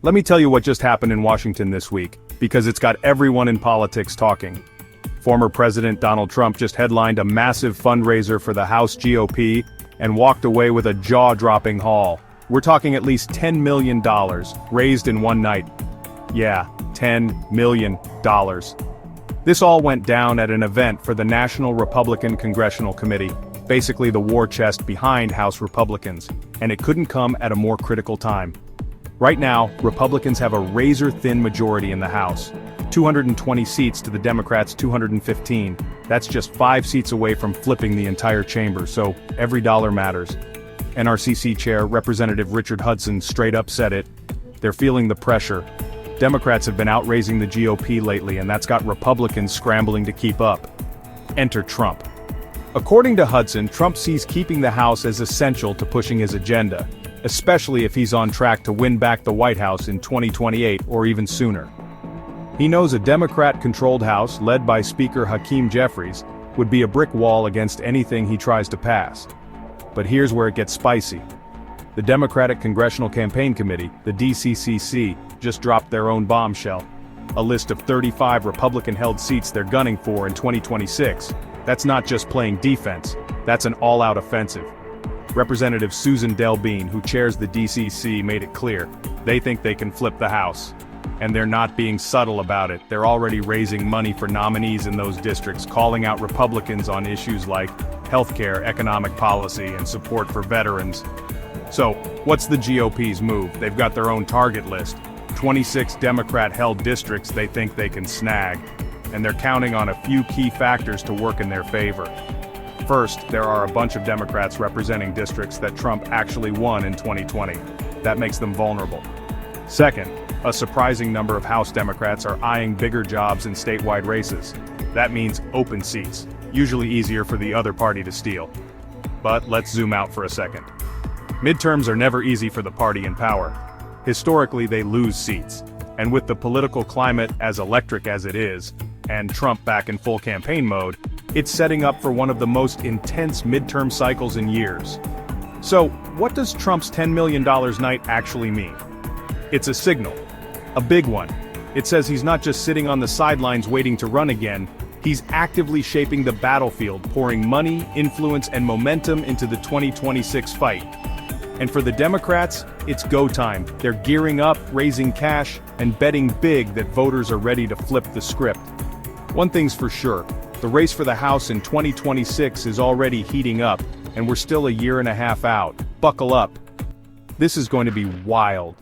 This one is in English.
Let me tell you what just happened in Washington this week, because it's got everyone in politics talking. Former President Donald Trump just headlined a massive fundraiser for the House GOP and walked away with a jaw-dropping haul. We're talking at least $10 million, raised in one night. Yeah, $10 million. This all went down at an event for the National Republican Congressional Committee, basically the war chest behind House Republicans, and it couldn't come at a more critical time. Right now, Republicans have a razor-thin majority in the House. 220 seats to the Democrats' 215. That's just 5 seats away from flipping the entire chamber, so every dollar matters. NRCC Chair Representative Richard Hudson straight up said it. They're feeling the pressure. Democrats have been outraising the GOP lately, and that's got Republicans scrambling to keep up. Enter Trump. According to Hudson, Trump sees keeping the House as essential to pushing his agenda, especially if he's on track to win back the White House in 2028 or even sooner. He knows a Democrat-controlled House led by Speaker Hakeem Jeffries would be a brick wall against anything he tries to pass. But here's where it gets spicy. The Democratic Congressional Campaign Committee, the DCCC, just dropped their own bombshell. A list of 35 Republican-held seats they're gunning for in 2026. That's not just playing defense, that's an all-out offensive. Representative Susan Delbean, who chairs the DCC, made it clear. They think they can flip the House. And they're not being subtle about it. They're already raising money for nominees in those districts, calling out Republicans on issues like healthcare, economic policy, and support for veterans. So, what's the GOP's move? They've got their own target list. 26 Democrat-held districts they think they can snag. And they're counting on a few key factors to work in their favor. First, there are a bunch of Democrats representing districts that Trump actually won in 2020. That makes them vulnerable. Second, a surprising number of House Democrats are eyeing bigger jobs in statewide races. That means open seats, usually easier for the other party to steal. But let's zoom out for a second. Midterms are never easy for the party in power. Historically, they lose seats. And with the political climate as electric as it is, and Trump back in full campaign mode, it's setting up for one of the most intense midterm cycles in years. So, what does Trump's $10 million night actually mean? It's a signal. A big one. It says he's not just sitting on the sidelines waiting to run again, he's actively shaping the battlefield, pouring money, influence, and momentum into the 2026 fight. And for the Democrats, it's go time. They're gearing up, raising cash, and betting big that voters are ready to flip the script. One thing's for sure, the race for the House in 2026 is already heating up, and we're still a year and a half out. Buckle up. This is going to be wild.